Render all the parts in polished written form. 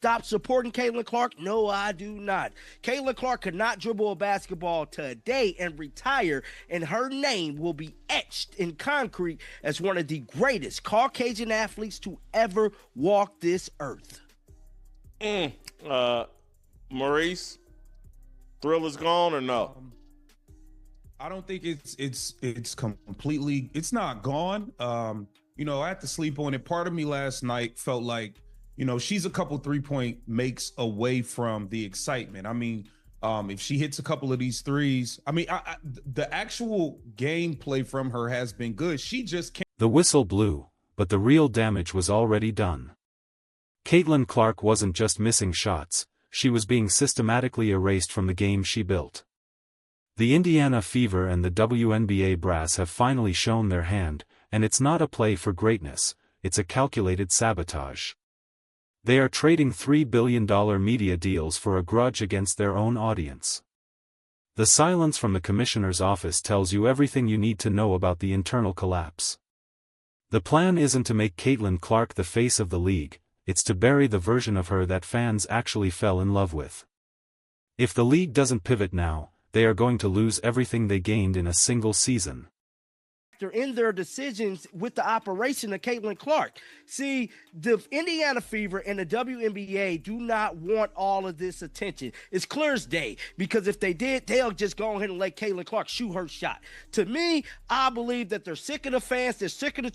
stop supporting Caitlyn Clark? No, I do not. Caitlyn Clark could not dribble a basketball today and retire, and her name will be etched in concrete as one of the greatest Caucasian athletes to ever walk this earth. Maurice, Thrill is gone or no? I don't think it's completely, it's not gone. You know, I had to sleep on it. Part of me last night felt like, you know, she's a couple 3-point makes away from the excitement. I mean, if she hits a couple of these threes, I mean, the actual gameplay from her has been good. She just can't. The whistle blew, but the real damage was already done. Caitlyn Clark wasn't just missing shots, she was being systematically erased from the game she built. The Indiana Fever and the WNBA brass have finally shown their hand, and it's not a play for greatness, it's a calculated sabotage. They are trading $3 billion media deals for a grudge against their own audience. The silence from the commissioner's office tells you everything you need to know about the internal collapse. The plan isn't to make Caitlyn Clark the face of the league, it's to bury the version of her that fans actually fell in love with. If the league doesn't pivot now, they are going to lose everything they gained in a single season. In their decisions with the operation of Caitlyn Clark. See, the Indiana Fever and the WNBA do not want all of this attention. It's clear as day, because if they did, they'll just go ahead and let Caitlyn Clark shoot her shot. To me, I believe that they're sick of the fans, they're sick of the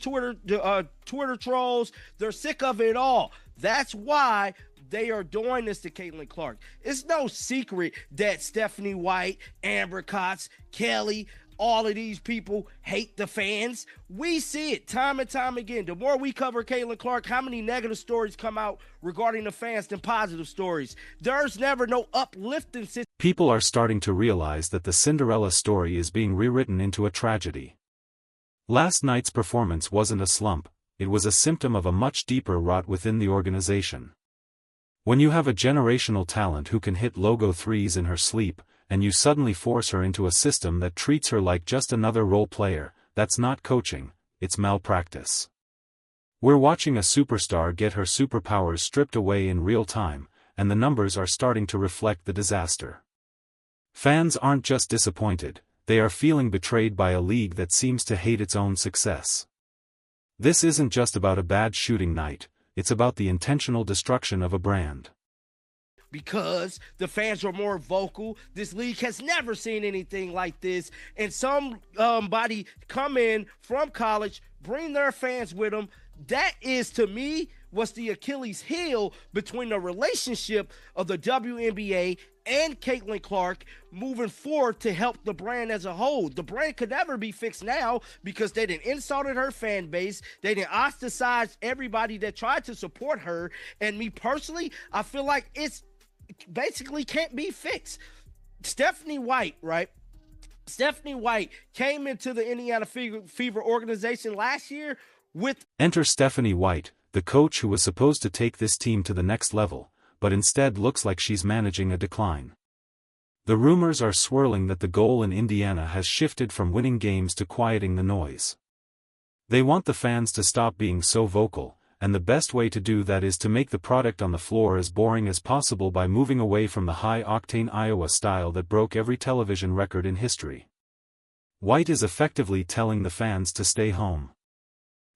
Twitter trolls, they're sick of it all. That's why they are doing this to Caitlyn Clark. It's no secret that Stephanie White, Amber Cox, Kelly, all of these people hate the fans. We see it time and time again. The more we cover Caitlyn Clark, how many negative stories come out regarding the fans than positive stories? There's never no uplifting situation. People are starting to realize that the Cinderella story is being rewritten into a tragedy. Last night's performance wasn't a slump, it was a symptom of a much deeper rot within the organization. When you have a generational talent who can hit logo threes in her sleep, and you suddenly force her into a system that treats her like just another role player, that's not coaching, it's malpractice. We're watching a superstar get her superpowers stripped away in real time, and the numbers are starting to reflect the disaster. Fans aren't just disappointed, they are feeling betrayed by a league that seems to hate its own success. This isn't just about a bad shooting night, it's about the intentional destruction of a brand. Because the fans are more vocal. This league has never seen anything like this. And somebody come in from college, bring their fans with them. That is, to me, what's the Achilles heel between the relationship of the WNBA and Caitlyn Clark moving forward to help the brand as a whole. The brand could never be fixed now because they done insulted her fan base. They done ostracized everybody that tried to support her. And me personally, I feel like it's basically can't be fixed. Stephanie White, right? Stephanie White came into the Indiana Fever organization last year with... Enter Stephanie White, the coach who was supposed to take this team to the next level, but instead looks like she's managing a decline. The rumors are swirling that the goal in Indiana has shifted from winning games to quieting the noise. They want the fans to stop being so vocal, and the best way to do that is to make the product on the floor as boring as possible by moving away from the high-octane Iowa style that broke every television record in history. White is effectively telling the fans to stay home.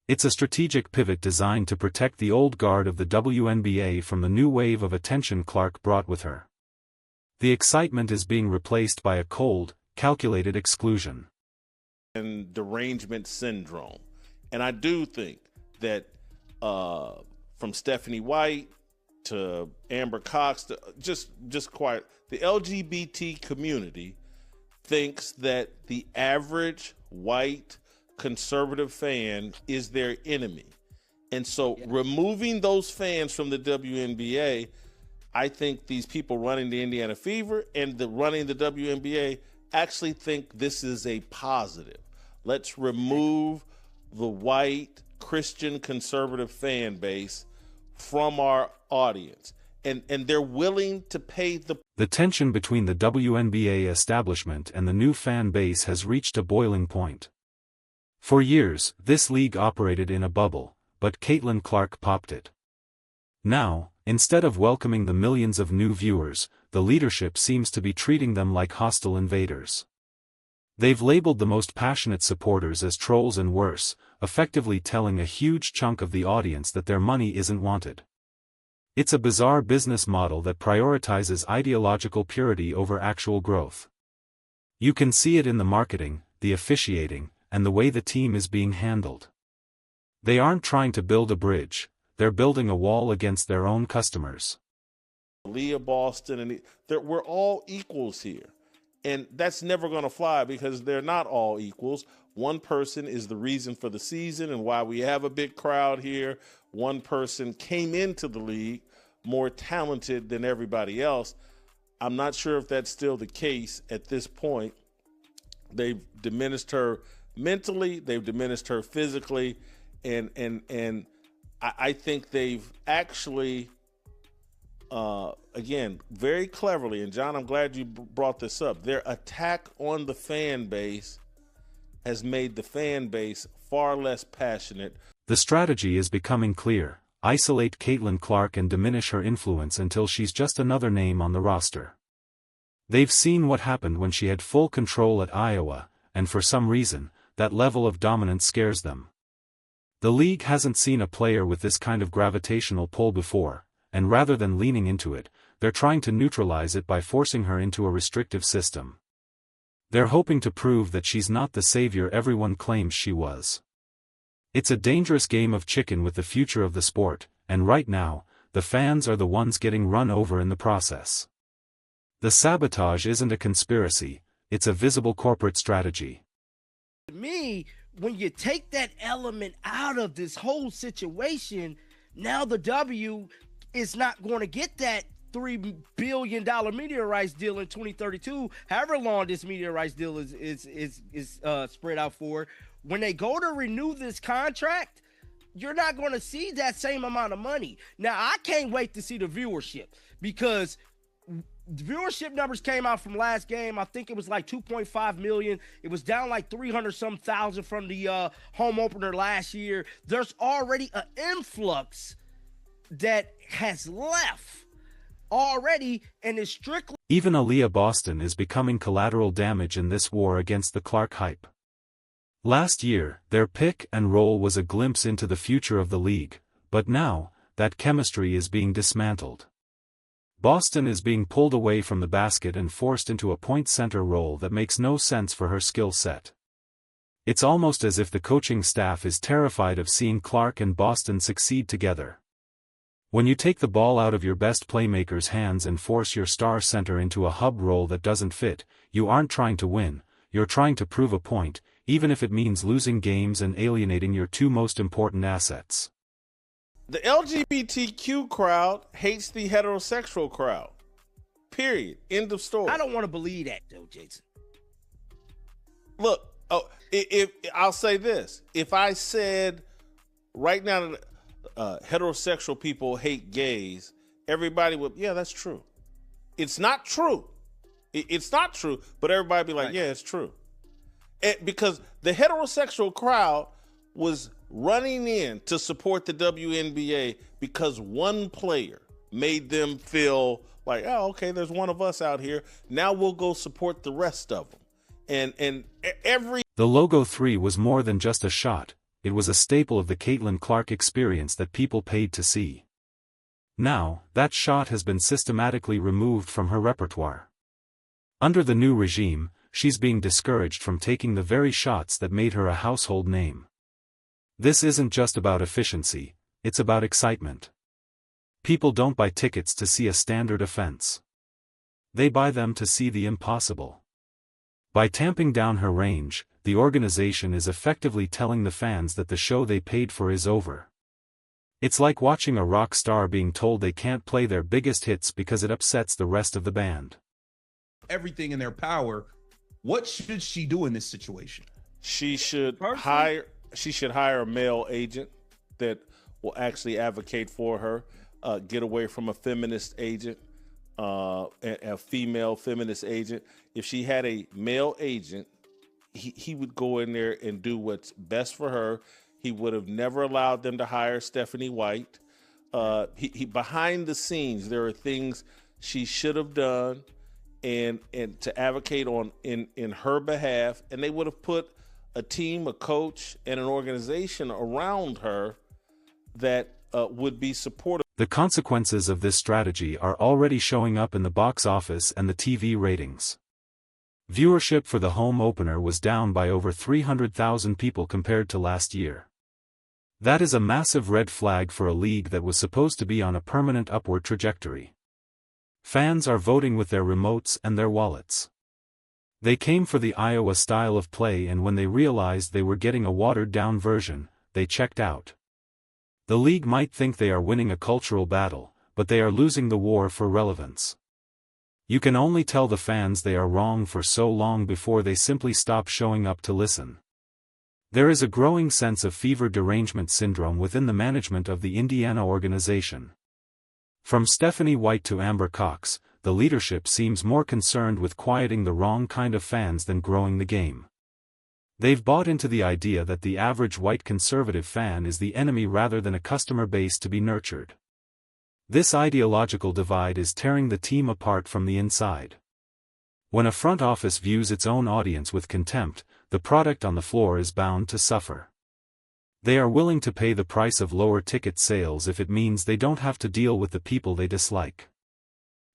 It's a strategic pivot designed to protect the old guard of the WNBA from the new wave of attention Clark brought with her. The excitement is being replaced by a cold, calculated exclusion. And derangement syndrome. And I do think that from Stephanie White to Amber Cox to just quiet, the LGBT community thinks that the average white conservative fan is their enemy. And so removing those fans from the WNBA, I think these people running the Indiana Fever and running the WNBA actually think this is a positive. Let's remove the white Christian conservative fan base from our audience. And they're willing to pay The tension between the WNBA establishment and the new fan base has reached a boiling point. For years, this league operated in a bubble, but Caitlyn Clark popped it. Now, Instead of welcoming the millions of new viewers, the leadership seems to be treating them like hostile invaders. They've labeled the most passionate supporters as trolls and worse, effectively telling a huge chunk of the audience that their money isn't wanted. It's a bizarre business model that prioritizes ideological purity over actual growth. You can see it in the marketing, the officiating, and the way the team is being handled. They aren't trying to build a bridge, they're building a wall against their own customers. Leah Boston, and we're all equals here. And that's never going to fly because they're not all equals. One person is the reason for the season and why we have a big crowd here. One person came into the league more talented than everybody else. I'm not sure if that's still the case at this point. They've diminished her mentally, they've diminished her physically, and I think they've actually again, very cleverly, and John, I'm glad you brought this up, their attack on the fan base has made the fan base far less passionate. The strategy is becoming clear: isolate Caitlyn Clark and diminish her influence until she's just another name on the roster. They've seen what happened when she had full control at Iowa, and for some reason, that level of dominance scares them. The league hasn't seen a player with this kind of gravitational pull before, and rather than leaning into it, they're trying to neutralize it by forcing her into a restrictive system. They're hoping to prove that she's not the savior everyone claims she was. It's a dangerous game of chicken with the future of the sport, and right now, the fans are the ones getting run over in the process. The sabotage isn't a conspiracy, it's a visible corporate strategy. To me, when you take that element out of this whole situation, now the W is not going to get that $3 billion media rights deal in 2032, however long this media rights deal is spread out for. When they go to renew this contract, you're not going to see that same amount of money. Now, I can't wait to see the viewership, because the viewership numbers came out from last game. I think it was like 2.5 million. It was down like 300-some thousand from the home opener last year. There's already an influx that has left already, and is strictly... Even Aaliyah Boston is becoming collateral damage in this war against the Clark hype. Last year, their pick and roll was a glimpse into the future of the league, but now, that chemistry is being dismantled. Boston is being pulled away from the basket and forced into a point center role that makes no sense for her skill set. It's almost as if the coaching staff is terrified of seeing Clark and Boston succeed together. When you take the ball out of your best playmaker's hands and force your star center into a hub role that doesn't fit, you aren't trying to win, you're trying to prove a point, even if it means losing games and alienating your two most important assets. The LGBTQ crowd hates the heterosexual crowd. Period. End of story. I don't want to believe that, though, Jason. Look, if I'll say this. If I said right now that heterosexual people hate gays, everybody would, yeah, that's true. It's not true. It's not true, but everybody would be like, right. Yeah, it's true. Because the heterosexual crowd was running in to support the WNBA because one player made them feel like, oh, okay, there's one of us out here. Now we'll go support the rest of them. And The Logo 3 was more than just a shot. It was a staple of the Caitlyn Clark experience that people paid to see. Now, that shot has been systematically removed from her repertoire. Under the new regime, she's being discouraged from taking the very shots that made her a household name. This isn't just about efficiency, it's about excitement. People don't buy tickets to see a standard offense. They buy them to see the impossible. By tamping down her range, the organization is effectively telling the fans that the show they paid for is over. It's like watching a rock star being told they can't play their biggest hits because it upsets the rest of the band. Everything in their power. What should she do in this situation? She should hire a male agent that will actually advocate for her, get away from a feminist agent, a female feminist agent. If she had a male agent, he would go in there and do what's best for her. He would have never allowed them to hire Stephanie White. he behind the scenes, there are things she should have done and to advocate on in her behalf, and they would have put a team, a coach, and an organization around her that would be supportive. The consequences of this strategy are already showing up in the box office and the TV ratings. Viewership for the home opener was down by over 300,000 people compared to last year. That is a massive red flag for a league that was supposed to be on a permanent upward trajectory. Fans are voting with their remotes and their wallets. They came for the Iowa style of play, and when they realized they were getting a watered-down version, they checked out. The league might think they are winning a cultural battle, but they are losing the war for relevance. You can only tell the fans they are wrong for so long before they simply stop showing up to listen. There is a growing sense of fever derangement syndrome within the management of the Indiana organization. From Stephanie White to Amber Cox, the leadership seems more concerned with quieting the wrong kind of fans than growing the game. They've bought into the idea that the average white conservative fan is the enemy rather than a customer base to be nurtured. This ideological divide is tearing the team apart from the inside. When a front office views its own audience with contempt, the product on the floor is bound to suffer. They are willing to pay the price of lower ticket sales if it means they don't have to deal with the people they dislike.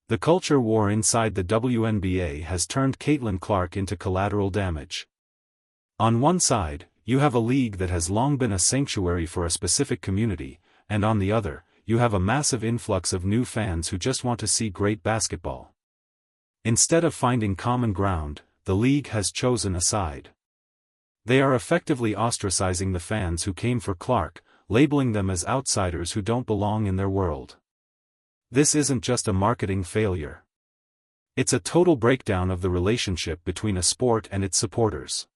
The culture war inside the WNBA has turned Caitlyn Clark into collateral damage. On one side, you have a league that has long been a sanctuary for a specific community, and on the other, you have a massive influx of new fans who just want to see great basketball. Instead of finding common ground, the league has chosen a side. They are effectively ostracizing the fans who came for Clark, labeling them as outsiders who don't belong in their world. This isn't just a marketing failure. It's a total breakdown of the relationship between a sport and its supporters.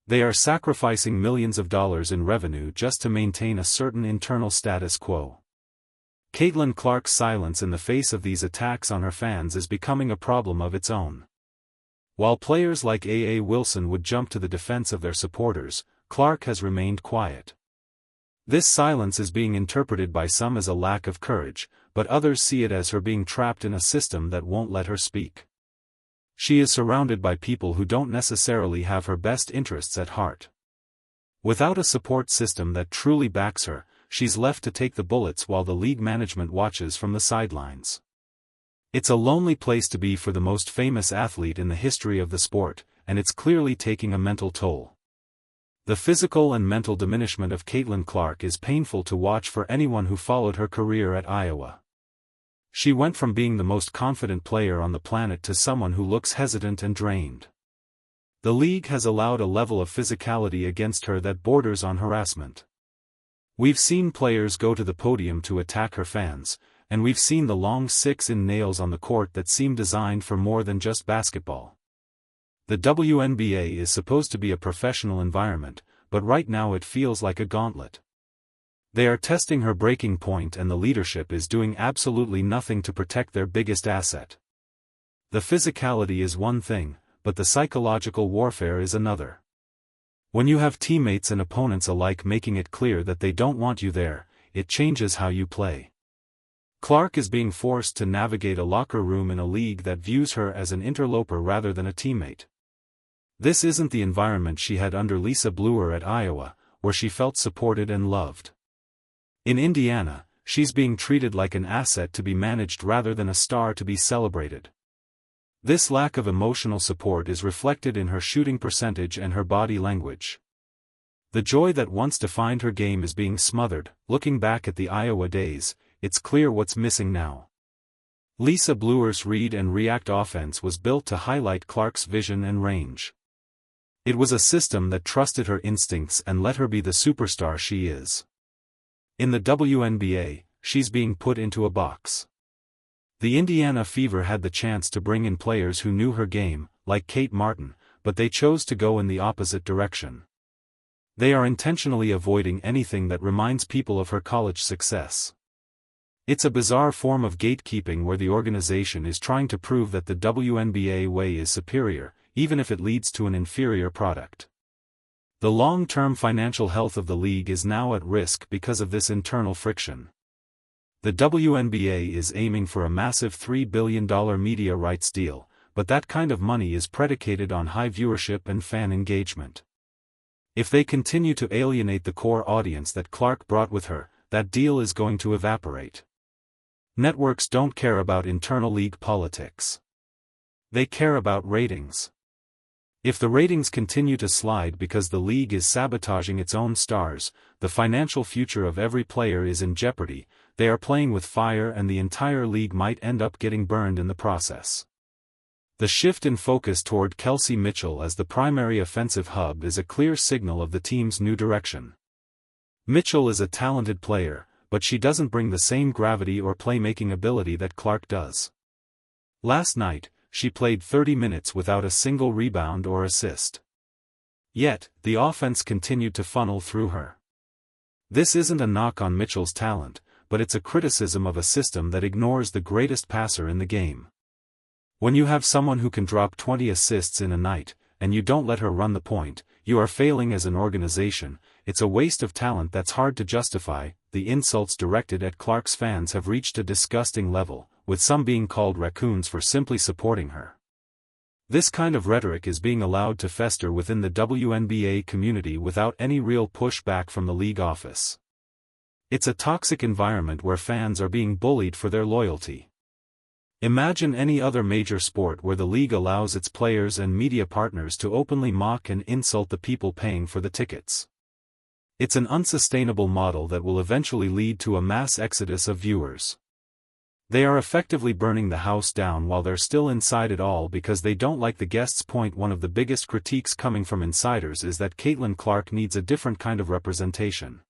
They are sacrificing millions of dollars in revenue just to maintain a certain internal status quo. Caitlyn Clark's silence in the face of these attacks on her fans is becoming a problem of its own. While players like A.A. Wilson would jump to the defense of their supporters, Clark has remained quiet. This silence is being interpreted by some as a lack of courage, but others see it as her being trapped in a system that won't let her speak. She is surrounded by people who don't necessarily have her best interests at heart. Without a support system that truly backs her, she's left to take the bullets while the league management watches from the sidelines. It's a lonely place to be for the most famous athlete in the history of the sport, and it's clearly taking a mental toll. The physical and mental diminishment of Caitlyn Clark is painful to watch for anyone who followed her career at Iowa. She went from being the most confident player on the planet to someone who looks hesitant and drained. The league has allowed a level of physicality against her that borders on harassment. We've seen players go to the podium to attack her fans, and we've seen the long 6-in-nails on the court that seem designed for more than just basketball. The WNBA is supposed to be a professional environment, but right now it feels like a gauntlet. They are testing her breaking point, and the leadership is doing absolutely nothing to protect their biggest asset. The physicality is one thing, but the psychological warfare is another. When you have teammates and opponents alike making it clear that they don't want you there, it changes how you play. Clark is being forced to navigate a locker room in a league that views her as an interloper rather than a teammate. This isn't the environment she had under Lisa Bluer at Iowa, where she felt supported and loved. In Indiana, she's being treated like an asset to be managed rather than a star to be celebrated. This lack of emotional support is reflected in her shooting percentage and her body language. The joy that once defined her game is being smothered. Looking back at the Iowa days, it's clear what's missing now. Lisa Bluer's read and react offense was built to highlight Clark's vision and range. It was a system that trusted her instincts and let her be the superstar she is. In the WNBA, she's being put into a box. The Indiana Fever had the chance to bring in players who knew her game, like Kate Martin, but they chose to go in the opposite direction. They are intentionally avoiding anything that reminds people of her college success. It's a bizarre form of gatekeeping where the organization is trying to prove that the WNBA way is superior, even if it leads to an inferior product. The long-term financial health of the league is now at risk because of this internal friction. The WNBA is aiming for a massive $3 billion media rights deal, but that kind of money is predicated on high viewership and fan engagement. If they continue to alienate the core audience that Clark brought with her, that deal is going to evaporate. Networks don't care about internal league politics. They care about ratings. If the ratings continue to slide because the league is sabotaging its own stars, the financial future of every player is in jeopardy. They are playing with fire and the entire league might end up getting burned in the process. The shift in focus toward Kelsey Mitchell as the primary offensive hub is a clear signal of the team's new direction. Mitchell is a talented player, but she doesn't bring the same gravity or playmaking ability that Clark does. Last night, she played 30 minutes without a single rebound or assist. Yet, the offense continued to funnel through her. This isn't a knock on Mitchell's talent, but it's a criticism of a system that ignores the greatest passer in the game. When you have someone who can drop 20 assists in a night, and you don't let her run the point, you are failing as an organization. It's a waste of talent that's hard to justify. The insults directed at Clark's fans have reached a disgusting level, with some being called raccoons for simply supporting her. This kind of rhetoric is being allowed to fester within the WNBA community without any real pushback from the league office. It's a toxic environment where fans are being bullied for their loyalty. Imagine any other major sport where the league allows its players and media partners to openly mock and insult the people paying for the tickets. It's an unsustainable model that will eventually lead to a mass exodus of viewers. They are effectively burning the house down while they're still inside it all because they don't like the guests' point. One of the biggest critiques coming from insiders is that Caitlyn Clark needs a different kind of representation.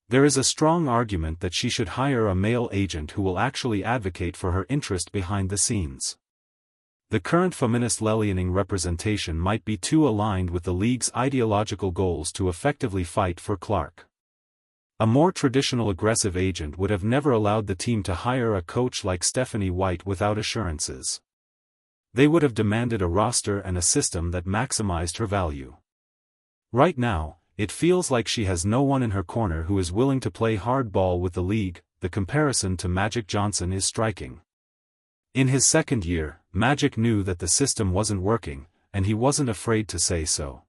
There is a strong argument that she should hire a male agent who will actually advocate for her interest behind the scenes. The current feminist leaning representation might be too aligned with the league's ideological goals to effectively fight for Clark. A more traditional aggressive agent would have never allowed the team to hire a coach like Stephanie White without assurances. They would have demanded a roster and a system that maximized her value. Right now, it feels like she has no one in her corner who is willing to play hardball with the league. The comparison to Magic Johnson is striking. In his second year, Magic knew that the system wasn't working, and he wasn't afraid to say so.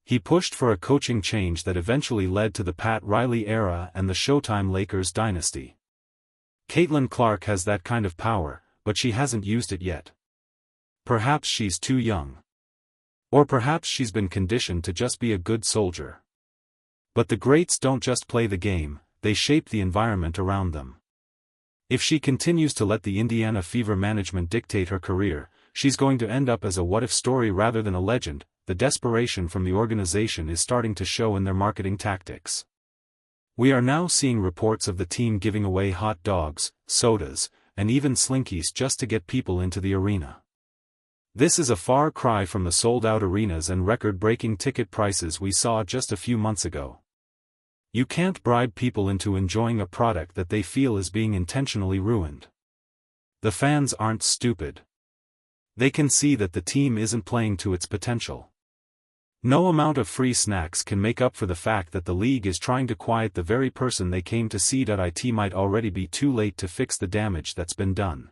He pushed for a coaching change that eventually led to the Pat Riley era and the Showtime Lakers dynasty. Caitlyn Clark has that kind of power, but she hasn't used it yet. Perhaps she's too young. Or perhaps she's been conditioned to just be a good soldier. But the greats don't just play the game, they shape the environment around them. If she continues to let the Indiana Fever management dictate her career, she's going to end up as a what-if story rather than a legend. The desperation from the organization is starting to show in their marketing tactics. We are now seeing reports of the team giving away hot dogs, sodas, and even Slinkies just to get people into the arena. This is a far cry from the sold-out arenas and record-breaking ticket prices we saw just a few months ago. You can't bribe people into enjoying a product that they feel is being intentionally ruined. The fans aren't stupid. They can see that the team isn't playing to its potential. No amount of free snacks can make up for the fact that the league is trying to quiet the very person they came to see. It might already be too late to fix the damage that's been done.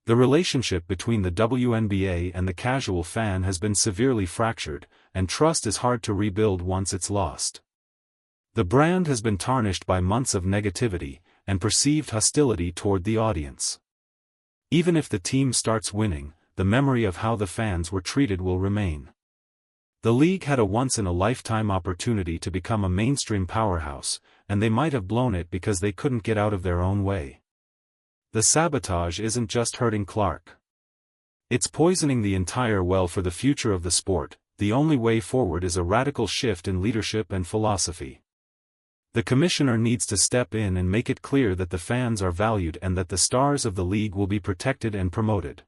The relationship between the WNBA and the casual fan has been severely fractured, and trust is hard to rebuild once it's lost. The brand has been tarnished by months of negativity and perceived hostility toward the audience. Even if the team starts winning, the memory of how the fans were treated will remain. The league had a once-in-a-lifetime opportunity to become a mainstream powerhouse, and they might have blown it because they couldn't get out of their own way. The sabotage isn't just hurting Clark. It's poisoning the entire well for the future of the sport. The only way forward is a radical shift in leadership and philosophy. The commissioner needs to step in and make it clear that the fans are valued and that the stars of the league will be protected and promoted.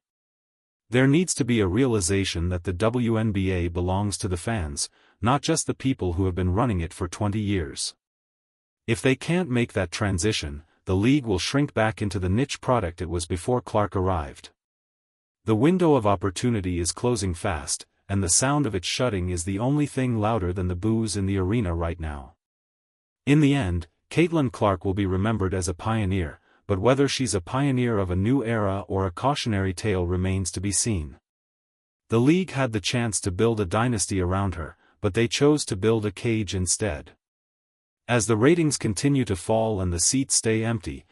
There needs to be a realization that the WNBA belongs to the fans, not just the people who have been running it for 20 years. If they can't make that transition, the league will shrink back into the niche product it was before Clark arrived. The window of opportunity is closing fast, and the sound of it shutting is the only thing louder than the boos in the arena right now. In the end, Caitlyn Clark will be remembered as a pioneer, but whether she's a pioneer of a new era or a cautionary tale remains to be seen. The league had the chance to build a dynasty around her, but they chose to build a cage instead. As the ratings continue to fall and the seats stay empty,